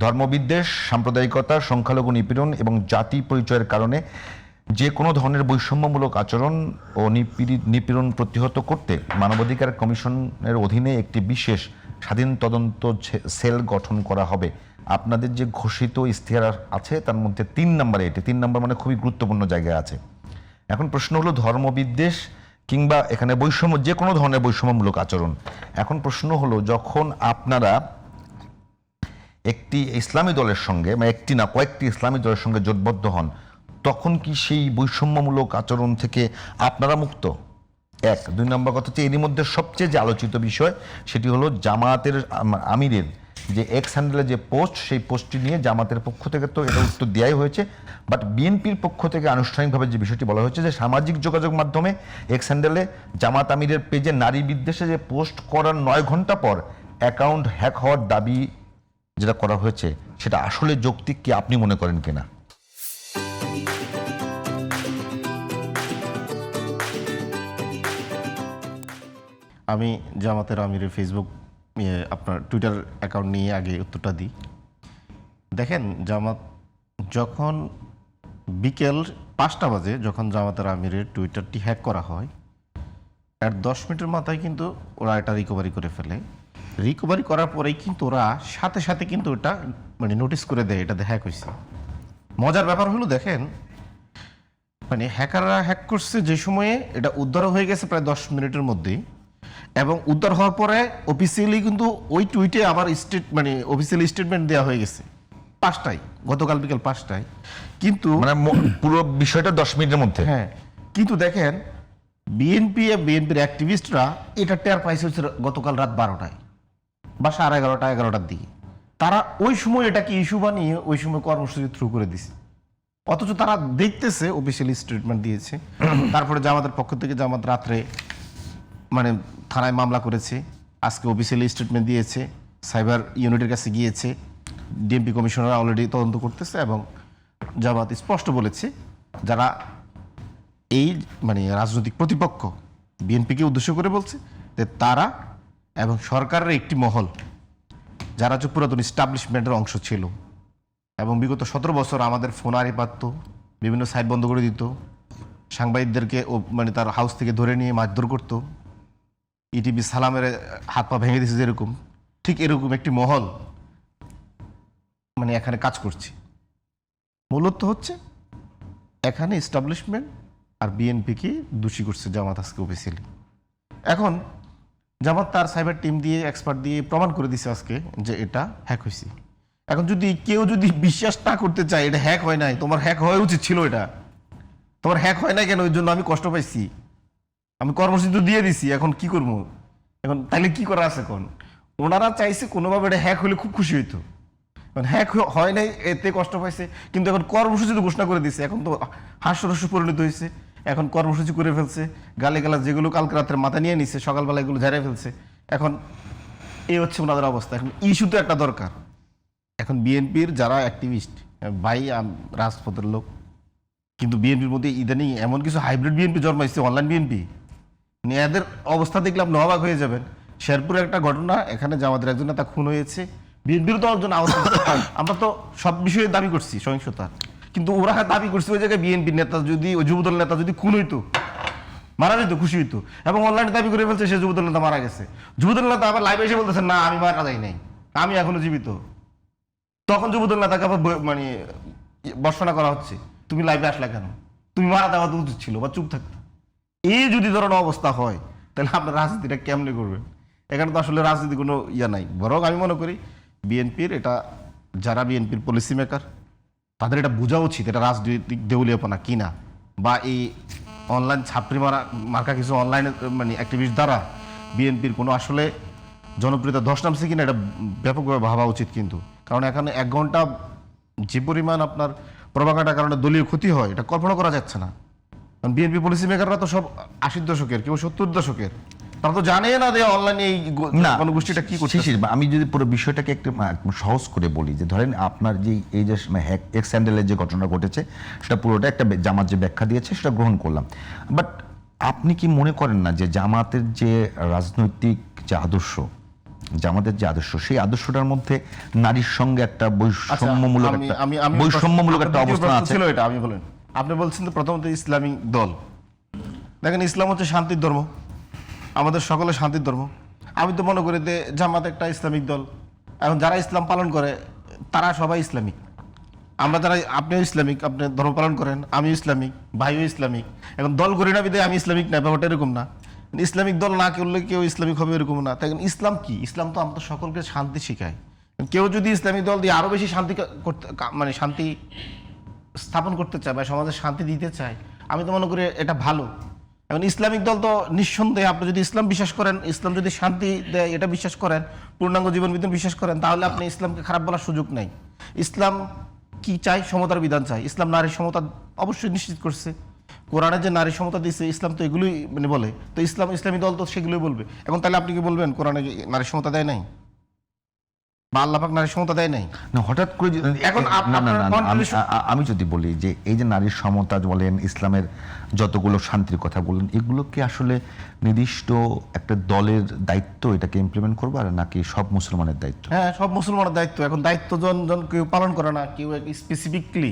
ধর্মবিদ্বেষ, সাম্প্রদায়িকতা, সংখ্যালঘু নিপীড়ন এবং জাতি পরিচয়ের কারণে যে কোনো ধরনের বৈষম্যমূলক আচরণ ও নিপীড়ন প্রতিহত করতে মানবাধিকার কমিশনের অধীনে একটি বিশেষ স্বাধীন তদন্ত সেল গঠন করা হবে। আপনাদের যে ঘোষিত ইশতেহার আছে তার মধ্যে 3 নম্বরে, এটি 3 নম্বর মানে খুবই গুরুত্বপূর্ণ জায়গায় আছে। এখন প্রশ্ন হলো ধর্মবিদ্বেষ কিংবা এখানে বৈষম্য, যে কোনো ধরনের বৈষম্যমূলক আচরণ। এখন প্রশ্ন হলো, যখন আপনারা একটি ইসলামী দলের সঙ্গে, মানে একটি না কয়েকটি ইসলামী দলের সঙ্গে জোটবদ্ধ হন, তখন কি সেই বৈষম্যমূলক আচরণ থেকে আপনারা মুক্ত? 1। 2 নম্বর কথা হচ্ছে, এরই মধ্যে সবচেয়ে যে আলোচিত বিষয় সেটি হলো জামায়াতের আমিরের যে এক্স হ্যান্ডেলে যে পোস্ট, সেই পোস্টটি নিয়ে জামাতের পক্ষ থেকে তো এটা উত্তর দেওয়াই হয়েছে, বাট বিএনপির পক্ষ থেকে আনুষ্ঠানিকভাবে যে বিষয়টি বলা হয়েছে যে সামাজিক যোগাযোগ মাধ্যমে এক্স হ্যান্ডেলে জামাত আমিরের পেজে নারী বিদ্বেষে যে পোস্ট করার 9 ঘন্টা পর অ্যাকাউন্ট হ্যাক হওয়ার দাবি যেটা করা হয়েছে সেটা আসলে যৌক্তিক কি আপনি মনে করেন কিনা? আমি জামাতের আমিরের ফেসবুক আপনার টুইটার অ্যাকাউন্ট নিয়ে আগে উত্তরটা দিই। দেখেন, জামাত যখন বিকেল 5টা বাজে যখন জামাতের আমিরের টুইটারটি হ্যাক করা হয়, এর 10 মিনিটের মাথায় কিন্তু ওরা এটা রিকভারি করে ফেলে। রিকভারি করার পরেই কিন্তু ওরা সাথে সাথে কিন্তু এটা মানে নোটিস করে দেয় এটা হ্যাক হয়েছে। মজার ব্যাপার হলো, দেখেন মানে হ্যাকাররা হ্যাক করছে যে সময়ে, এটা উদ্ধার হয়ে গেছে প্রায় 10 মিনিটের মধ্যেই, এবং উদ্ধার হওয়ার পরে অফিসিয়ালি কিন্তু ওই টুইটে আবার মানে অফিসিয়ালি স্টেটমেন্ট দেওয়া হয়ে গেছে 5টায়, গতকাল বিকেল 5টায়। কিন্তু মানে পুরো বিষয়টা 10 মিনিটের মধ্যে। হ্যাঁ, কিন্তু দেখেন বিএনপির অ্যাক্টিভিস্টরা এটা টের পাইছে হচ্ছে গতকাল রাত 12টায় বা 11:30-11টার দিকে। তারা ওই সময় এটাকে ইস্যু বানিয়ে ওই সময় কর্মসূচি থ্রু করে দিছে, অথচ তারা দেখতেছে অফিসিয়ালি স্টেটমেন্ট দিয়েছে। তারপরে জামাতের পক্ষ থেকে জামাত রাত্রে মানে থানায় মামলা করেছে, আজকে অফিসিয়ালি স্টেটমেন্ট দিয়েছে, সাইবার ইউনিটের কাছে গিয়েছে, ডিএমপি কমিশনার অলরেডি তদন্ত করতেছে, এবং জামাত স্পষ্ট বলেছে যারা এই মানে রাজনৈতিক প্রতিপক্ষ বিএনপিকে উদ্দেশ্য করে বলছে যে তারা এবং সরকারের একটি মহল যারা যে পুরাতন ইস্টাবলিশমেন্টের অংশ ছিল এবং বিগত 17 বছর আমাদের ফোন আড়ি পাতত, বিভিন্ন সাইট বন্ধ করে দিত, সাংবাদিকদেরকে মানে তার হাউস থেকে ধরে নিয়ে মারধর করতো, ইটিভি সালামের হাত পা ভেঙে দিয়েছে যেরকম, ঠিক এরকম একটি মহল মানে এখানে কাজ করছে। মূলত হচ্ছে এখানে এস্টাবলিশমেন্ট আর বিএনপিকে দোষী করছে জামাত আজকে অফিসিয়ালি। এখন জামাত তার সাইবার টিম দিয়ে এক্সপার্ট দিয়ে প্রমাণ করে দিছে আজকে যে এটা হ্যাক হয়েছে। এখন যদি কেউ বিশ্বাস না করতে চায় এটা হ্যাক হয় নাই, তোমার হ্যাক হওয়া উচিত ছিল, এটা তোমার হ্যাক হয় না কেন, ওই জন্য আমি কষ্ট পাইছি, আমি কর্মসূচি তো দিয়ে দিছি, এখন কি করবো, এখন তাহলে কি করা আছে? এখন ওনারা চাইছে কোনোভাবে এটা হ্যাক হলে খুব খুশি হইতো, এখন হ্যাক হয় নাই এতে কষ্ট পাইছে, কিন্তু এখন কর্মসূচি তো ঘোষণা করে দিছে, এখন তো হাস্যরস্য পরিণত হয়েছে, এখন কর্মসূচি করে ফেলছে, গালিগালাজ যেগুলো কালকে রাতের মাথা নিয়ে নিছে সকালবেলা এগুলো ঝাড়িয়ে ফেলছে। এখন এই হচ্ছে ওনাদের অবস্থা। এখন ইস্যু তো একটা দরকার। এখন বিএনপির যারা অ্যাক্টিভিস্ট ভাই রাজপথের লোক, কিন্তু বিএনপির মধ্যে ইদানিং এমন কিছু হাইব্রিড বিএনপি জন্মাইছে, অনলাইন বিএনপি, এদের অবস্থা দেখলে আপনি অবাক হয়ে যাবেন। শেরপুরের একটা ঘটনা, এখানে জামাতের একজন নেতা খুন হয়েছে, বিএনপির তো একজন আহত। আমরা তো সব বিষয়ে দাবি করছি সহিংসতা, কিন্তু ওরা দাবি করছে ওই জায়গায় বিএনপির নেতা যদি, ওই যুবদল নেতা যদি খুন হইতো, মারা যেত, খুশি হইতো, এবং অনলাইনে দাবি করে ফেলছে সে যুবদল নেতা মারা গেছে। যুবদল নেতা আবার লাইভে এসে বলতেছে না আমি মারা যাই নাই, আমি এখনো জীবিত। তখন যুবদল নেতাকে আবার মানে বর্ষনা করা হচ্ছে, তুমি লাইভে আসলা কেন, তুমি মারা দেওয়া তো উচিত ছিল বা চুপ থাকতে। এই যদি ধরনের অবস্থা হয় তাহলে আপনার রাজনীতিটা কেমনে করবেন? এখানে তো আসলে রাজনীতি কোনো নাই। বরং আমি মনে করি বিএনপির এটা, যারা বিএনপির পলিসি মেকার তাদের এটা বোঝা উচিত এটা রাজনৈতিক দেউলিয়াপনা কিনা, বা এই অনলাইন ছাপড়ি মার্কা কিছু অনলাইনে মানে অ্যাক্টিভিস্ট দ্বারা বিএনপির কোনো আসলে জনপ্রিয়তা ধস নামছে কিনা, এটা ব্যাপকভাবে ভাবা উচিত। কিন্তু কারণ এখানে 1 ঘন্টা যে পরিমাণ আপনার প্রভাকাটার কারণে দলীয় ক্ষতি হয় এটা কল্পনা করা যাচ্ছে না। কারণ বিএনপি পলিসি মেকাররা তো সব 80 দশকের, কেউ 70 দশকের, তারা তো জানে না যে অনলাইনে এই গণগোষ্ঠীটা কি করছে। আমি যদি পুরো বিষয়টাকে একটু সহজ করে বলি, যে ধরেন আপনার যে এই যে এক্স হ্যান্ডেলের যে ঘটনা ঘটেছে সেটা পুরোটা একটা জামাত যে ব্যাখ্যা দিয়েছে সেটা গ্রহণ করলাম, বাট আপনি কি মনে করেন না যে জামাতের যে রাজনৈতিক যে আদর্শ জামাতের যে আদর্শ, সেই আদর্শটার মধ্যে নারীর সঙ্গে একটা বৈষম্যমূলক আমি- একটা আমি- আমি বৈষম্যমূলক একটা আপনার দ্বিতীয় অবস্থান প্রশ্ন আছে। ছিল এটা, আমি বলেন। আপনি বলছেন তো প্রথমত ইসলামিক দল। দেখেন, ইসলাম হচ্ছে শান্তির ধর্ম, আমাদের সকলের শান্তির ধর্ম। আমি তো মনে করি যে জামাত একটা ইসলামিক দল। এখন যারা ইসলাম পালন করে তারা সবাই ইসলামিক। আমরা যারা, আপনিও ইসলামিক, আপনি ধর্ম পালন করেন, আমিও ইসলামিক, ভাইও ইসলামিক। এখন দল করি না বিধায় আমি ইসলামিক না, ব্যাপারটা এরকম না। ইসলামিক দল না করলে কেউ ইসলামিক হবে এরকম না। তাই ইসলাম কি? ইসলাম তো আমাদের সকলকে শান্তি শেখায়। কেউ যদি ইসলামিক দল দিয়ে আরো বেশি শান্তি করতে, মানে শান্তি স্থাপন করতে চায় বা সমাজে শান্তি দিতে চায়, আমি তো মনে করি এটা ভালো। এখন ইসলামিক দল তো নিঃসন্দেহে, আপনি যদি ইসলাম বিশ্বাস করেন, ইসলাম যদি শান্তি দেয় এটা বিশ্বাস করেন, পূর্ণাঙ্গ জীবন বিধান বিশ্বাস করেন, তাহলে আপনি ইসলামকে খারাপ বলার সুযোগ নেই। ইসলাম কি চাই? সমতার বিধান চাই। ইসলাম নারী সমতা অবশ্যই নিশ্চিত করছে। কোরআনে যে নারী সমতা দিয়েছে, ইসলাম তো এগুলোই মানে বলে। তো ইসলামী দল তো সেগুলোই বলবে। এখন তাহলে আপনি কি বলবেন কোরআনে কি নারী সমতা দেয় নাই, বা আল্লাহ পাক নারী সমতা দেয় নাই? না, হঠাৎ করে এখন না, না, না, না, আমি যদি বলি যে এই যে নারীর সমতা বলেন, ইসলামের যতগুলো শান্তির কথা বলেন, এগুলো কি আসলে নির্দিষ্ট একটা দলের দায়িত্ব এটাকে ইমপ্লিমেন্ট করবে, আর নাকি সব মুসলমানের দায়িত্ব? হ্যাঁ, সব মুসলমানের দায়িত্ব। এখন দায়িত্ব জন কেউ পালন করে না, কেউ স্পেসিফিকলি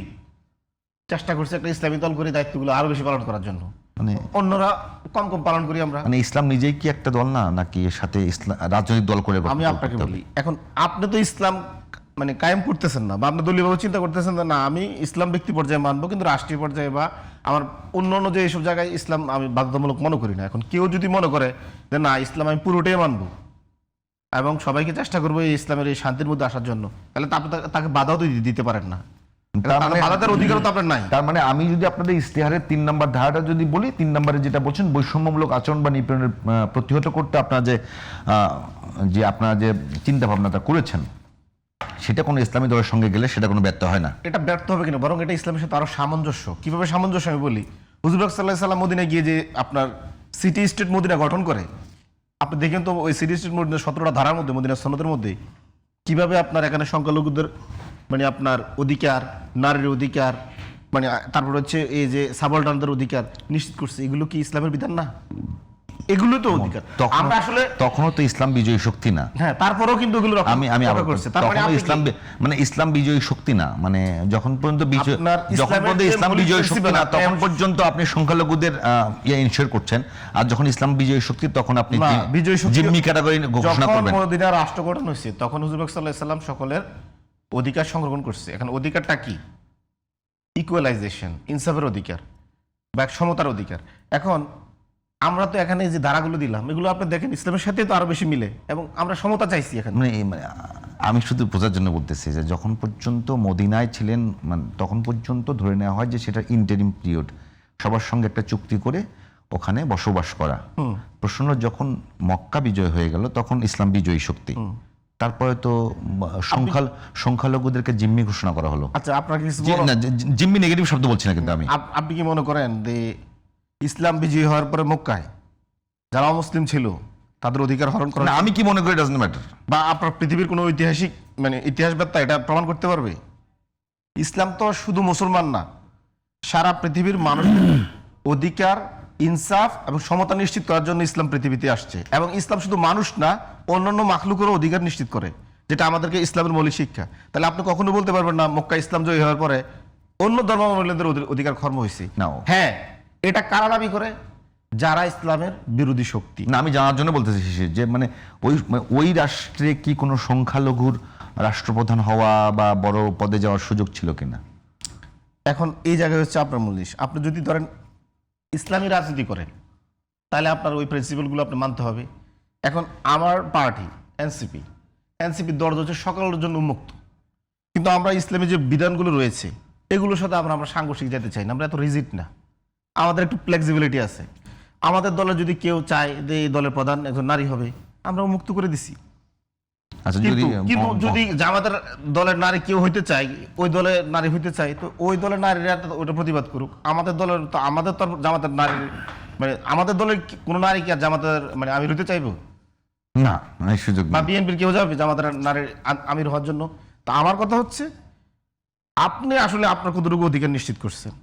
চেষ্টা করছে একটা ইসলামী দল করে দায়িত্বগুলো আরো বেশি পালন করার জন্য। মানে অন্যরা কম কম পালন করি আমরা। মানে ইসলাম নিজেই কি একটা দল না, নাকি এর সাথে ইসলাম রাজনৈতিক দল করে আমি আপনাকে বলি, এখন আপনি তো ইসলাম মানে কায়েম করতেছেন না, বা আপনি দলীয়ভাবে চিন্তা করতেছেন না আমি ইসলাম ব্যক্তি পর্যায়ে মানবো, কিন্তু রাষ্ট্রীয় পর্যায়ে বা আমার অন্য অন্য যে এইসব জায়গায় ইসলাম আমি বাধ্যতামূলক মনে করি না। এখন কেউ যদি মনে করে যে না, ইসলাম আমি পুরোটাই মানবো এবং সবাইকে চেষ্টা করবো এই ইসলামের এই শান্তির মধ্যে আসার জন্য, তাহলে তাকে বাধাও তো দিতে পারেন না। বাধার অধিকারও তো আপনার নাই। তার মানে আমি যদি আপনাদের ইস্তেহারের 3 নম্বর ধারাটা যদি বলি, 3 নম্বরে যেটা বলছেন বৈষম্যমূলক আচরণ বা নিপীড়নের প্রতিহত করতে আপনারা যে আপনারা যে চিন্তা ভাবনাটা করেছেন, সেটা কোনো ইসলামী দলের সঙ্গে গেলে সেটা কোনো ব্যর্থ হয় না। এটা ব্যর্থ হবে কিনা, বরং এটা ইসলামের সাথে আরো সামঞ্জস্য। কিভাবে সামঞ্জস্য আমি বলি, হুজুর পাক সাল্লাল্লাহু আলাইহি ওয়াসাল্লাম মদিনায় গিয়ে যে আপনার সিটি স্টেট মদিনা গঠন করে, আপনি দেখেন তো ওই সিটি স্টেট মদিনা 17টা ধারার মধ্যে, মদিনা সনদের মধ্যে কিভাবে আপনার এখানে সংখ্যালঘুদের মানে আপনার অধিকার, নারীর অধিকার, মানে তারপর হচ্ছে এই যে সাবলটানদের অধিকার নিশ্চিত করছে। এগুলো কি ইসলামের বিধান না? এগুলো তো অধিকার। আমরা আসলে তখনও তো ইসলাম বিজয়ী শক্তি না। হ্যাঁ, তারপরেও কিন্তু এগুলো আমি আবার করছে। তার মানে ইসলাম মানে ইসলাম বিজয়ী শক্তি না, মানে যখন পর্যন্ত আপনার ইসলাম বিজয়ী শক্তি না, তখন পর্যন্ত আপনি সংখ্যালঘুদের ইনশিওর করছেন, আর যখন ইসলাম বিজয়ী শক্তি তখন আপনি বিজয়ী শক্তি জিম্মি ক্যাটাগরি ঘোষণা করবেন। যখন মদিনার রাষ্ট্র গঠন হয়েছে তখন হুজুর পাক সাল্লাল্লাহু আলাইহি ওয়াসাল্লাম সকলের অধিকার সংরক্ষণ করছে। এখন অধিকারটা কি? ইকুয়ালাইজেশন, ইনসাফের অধিকার বা সমতার অধিকার। এখন আমরা তো এখানে যে ধারাগুলো দিলাম, এগুলো আপনি দেখেন ইসলামের সাথে তো আরো বেশি মিলে, এবং আমরা সমতা চাইছি এখানে। মানে আমি শুধু বোঝার জন্য বলতেছি যে যখন পর্যন্ত মদিনায় ছিলেন, মানে তখন পর্যন্ত ধরে নেওয়া হয় যে সেটা ইন্টারিম পিরিয়ড, সবার সঙ্গে একটা চুক্তি করে ওখানে বসবাস করা। প্রশ্ন যখন মক্কা বিজয় হয়ে গেল তখন ইসলাম বিজয়ী শক্তি, তারপরে তো সংখ্যালঘুদেরকে জিম্মি ঘোষণা করা হলো। আচ্ছা, আপনার কিছু না, জিম্মি নেগেটিভ শব্দ বলছি না, কিন্তু আপনি কি মনে করেন যে ইসলাম বিজয়ী হওয়ার পরে মক্কায় যারা অমুসলিম ছিল তাদের অধিকার হরণ করা? আমি কি মনে করি ডাজন্ট ম্যাটার, বা আপনার পৃথিবীর কোনো ঐতিহাসিক মানে ইতিহাসবেত্তা এটা প্রমাণ করতে পারবে? ইসলাম তো শুধু মুসলমান না, সারা পৃথিবীর মানুষের অধিকার, ইনসাফ এবং সমতা নিশ্চিত করার জন্য ইসলাম পৃথিবীতে আসছে। এবং ইসলাম শুধু মানুষ না, অন্যান্য মাখলুকেরও অধিকার নিশ্চিত করে, যেটা আমাদেরকে ইসলামের মৌলিক শিক্ষা। তাহলে আপনি কখনো বলতে পারবেন না মক্কা ইসলাম জয়ী হওয়ার পরে অন্য ধর্মাবলম্বীদের অধিকার খর্ব হয়েছে। হ্যাঁ, এটা কারা দাবি করে? যারা ইসলামের বিরোধী শক্তি। না, আমি জানার জন্য বলতেছি যে মানে ওই রাষ্ট্রে কি কোনো সংখ্যালঘুর রাষ্ট্রপ্রধান হওয়া বা বড় পদে যাওয়ার সুযোগ ছিল কিনা? এখন এই জায়গায় হচ্ছে আপনার মূল জিনিস। আপনি যদি ধরেন ইসলামী রাজনীতি করেন, তাহলে আপনার ওই প্রিন্সিপালগুলো আপনি মানতে হবে। এখন আমার পার্টি এনসিপির দরজা হচ্ছে সকলের জন্য উন্মুক্ত, কিন্তু আমরা ইসলামী যে বিধানগুলো রয়েছে এগুলোর সাথে আমরা সাংঘর্ষিক যেতে চাই না। আমরা এত রিজিড না, আমাদের একটু ফ্লেক্সিবিলিটি আছে। আমাদের দলে যদি কেউ চায় যে এই দলের প্রধান একজন নারী হবে, আমরা মুক্ত করে দিছি। আচ্ছা, কিন্তু যদি জামাতের দলের নারী কেউ হইতে চায়, ওই দলে নারী হইতে চায়, তো ওই দলের নারীরা ওটা প্রতিবাদ করুক। আমাদের দলের তো আমাদের তো জামাতের নারী মানে আমাদের দলের কোনো নারী কি আর জামাতের মানে আমির হইতে চাইবো না, সুযোগ বা বিএনপির কেউ যাবে জামাতের নারীর আমির হওয়ার জন্য? তা আমার কথা হচ্ছে আপনি আসলে আপনার কতটুকু অধিকার নিশ্চিত করছেন।